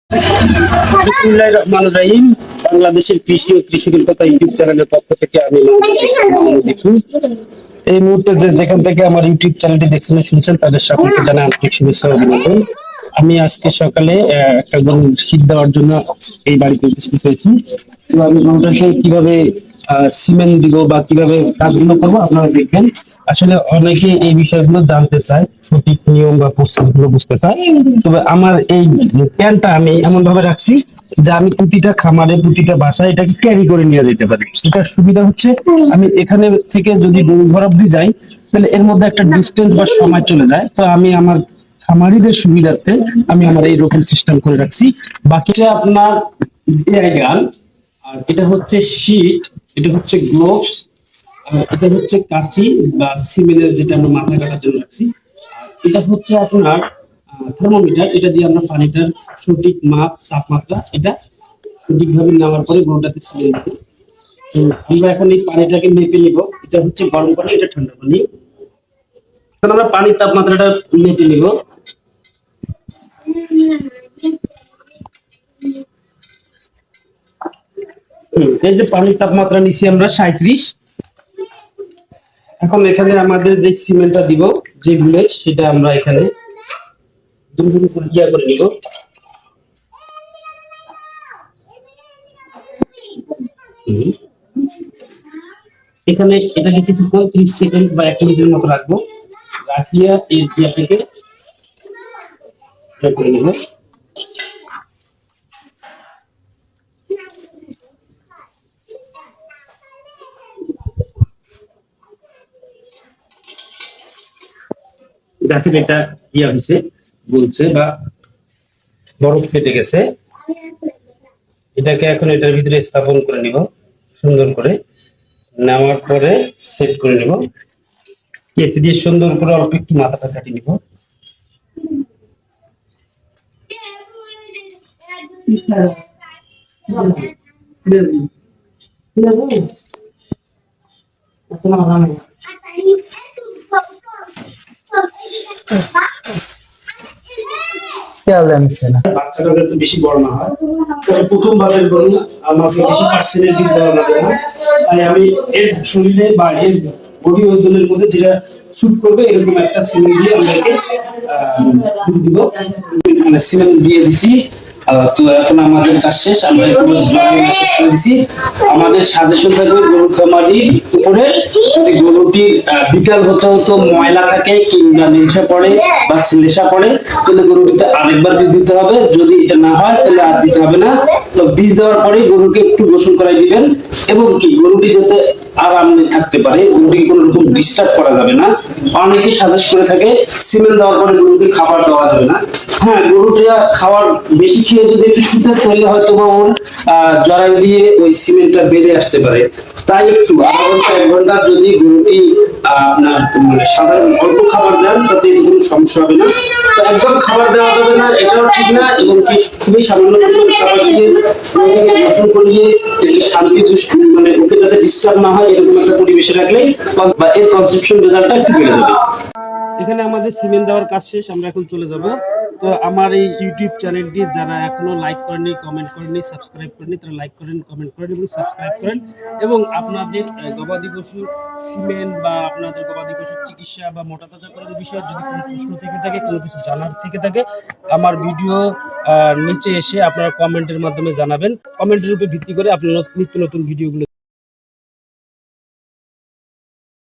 বিসমিল্লাহির রহমানির রহিম। বাংলাদেশের কৃষি ও কৃষকের কথা ইউটিউব চ্যানেলের পক্ষ থেকে আমি দীপু। এই মুহূর্তে যেখান থেকে আমার ইউটিউব চ্যানেলটি দেখছেন শুনছেন তাদের সকলকে জানাই আন্তরিক শুভেচ্ছা ও অভিনন্দন। আমি আজকে সকালে একটা গরু শীত দেওয়ার জন্য এই বাড়িতে উপস্থিত হয়েছি। তো আমি গরুটাকে কিভাবে সিমেন্ট দিব বা কিভাবে কাজগুলো করবো আপনারা দেখবেন। আসলে অনেকে এই বিষয়গুলো জানতে চায়, সঠিক নিয়ম বা প্রসেস গুলো বুঝতে চায়। তবে আমার এই প্যান্টটা আমি এমন ভাবে রাখছি যে আমি প্রতিটা খামারে প্রতিটা বাসায় এটাকে ক্যারি করে নিয়ে যেতে পারি। এটার সুবিধা হচ্ছে আমি এখানে থেকে যদি গরু ঘর অব্দি যাই তাহলে এর মধ্যে একটা ডিস্টেন্স বা সময় চলে যায়। তো আমি আমার খামারিদের সুবিধার্থে আমি আমার এই রকম সিস্টেম করে রাখছি। বাকি যে আপনার গান, আর এটা হচ্ছে শীট, এটা হচ্ছে গ্লোভস, আর এটা হচ্ছে কাঁচি বা সিমেন্টের যেটা আমরা মাথা কাটার জন্য রাখছি। আর এটা হচ্ছে আপনার থার্মোমিটার, এটা দিয়ে আমরা পানিটার সঠিক মাপ তাপমাত্রা এটা সঠিকভাবে নেওয়ার পরে গরুটাতে সিমেন্ট দেবো। তো আমরা এখন এই পানিটাকে মেপে নিব। এটা হচ্ছে গরম পানি, এটা ঠান্ডা পানি। এখন আমরা পানির তাপমাত্রাটা মেপে নিব। এই যে পানির তাপমাত্রা নিচ্ছি আমরা 37। এখন এখানে আমাদের যে সিমেন্টটা দিব যে গুলে সেটা আমরা এখানে দুই করে করে নিব। এখানে এটাকে কিছুক্ষণ 30 সেকেন্ড বা 1 মিনিটের মতো রাখবো। রাখিয়া এই ইয়াটাকে করে নিব। দেখেন এটা ইয়া হয়েছে, বলছে বা বরফ কেটে গেছে। এটাকে এখন এটার ভিতরে স্থাপন করে নিব সুন্দর করে। নেওয়ার পরে সেট করে নিব। কেসি দিয়ে সুন্দর করে অল্প একটু মাথাটা কাটিয়ে নিব। বাচ্চাটা যাতে বেশি বড় না হয়, প্রথম বারের গরু আমাকে বেশি পার্সেন্টেজ দেওয়া যাবে না। তাই আমি এর শরীরে বা এর বডি ওজনের মধ্যে যেটা শুট করবে এরকম একটা সিমেন্ট দিয়ে আমাকে দিব। মানে সিমেন্ট দিয়ে দিছি। তো এখন আমাদের কাজ শেষ। আমরা শেষ করে দিছি। আমাদের সাজেশন থাকবে গরু খামারির উপরে, যদি গরুটির বিকাল হতে হতো ময়লা থাকে কিংবা নেশা পড়ে বা নেশা পড়ে তাহলে গরুটিতে আরেকবার বীজ দিতে হবে। যদি এটা না হয় তাহলে আর দিতে হবে না। তো বীজ দেওয়ার পরে গরুকে একটু গোসল করাই দিবেন এবং কি গরুটি যাতে আরামে থাকতে পারে, গরুটিকে কোনো রকম ডিস্টার্ব করা যাবে না। অনেকে সাজেস্ট করে থাকে সিমেন্ট দেওয়ার পরে গরুকে খাবার দেওয়া যাবে না। হ্যাঁ, গরুটা খাবার বেশি খেয়ে যদি একটু শুতে করলে হয়তো বা ওর জরায়ু দিয়ে ওই সিমেন্টটা বেড়ে আসতে পারে। তাই একটু আধা ঘন্টা 1 ঘন্টা যদি গরুটি আপনার মানে সাধারণ অল্প খাবার দেন তাতে কোনো সমস্যা হবে না। তো একদম খাবার দেওয়া যাবে না এটাও ঠিক না, এবং কি খুবই সামান্য পরিমাণ খাবার দিয়ে গরুটিকে গোসল করিয়ে একটু শান্তি মানে ওকে যাতে ডিস্টার্ব না হয় এরকম একটা পরিবেশে রাখলে বা এর কনসেপশন রেজাল্টটা একটু বেড়ে যাবে। এখানে আমাদের সিমেন্ট দেওয়ার কাজ শেষ, আমরা এখন চলে যাব। তো আমার এই ইউটিউব চ্যানেলটি যারা এখনো লাইক করেনি, কমেন্ট করেনি, সাবস্ক্রাইব করেনি তারা লাইক করেন, কমেন্ট করেন এবং সাবস্ক্রাইব করেন। এবং আপনাদের গবাদি পশুর সিমেন্ট বা আপনাদের গবাদি পশুর চিকিৎসা বা মোটা তাজাকরণ বিষয়ে যদি কোনো প্রশ্ন থেকে থাকে, কোনো কিছু জানার থেকে থাকে, আমার ভিডিও নিচে এসে আপনারা কমেন্টের মাধ্যমে জানাবেন। কমেন্টের উপর ভিত্তি করে আপনারা নিত্য নতুন ভিডিওগুলো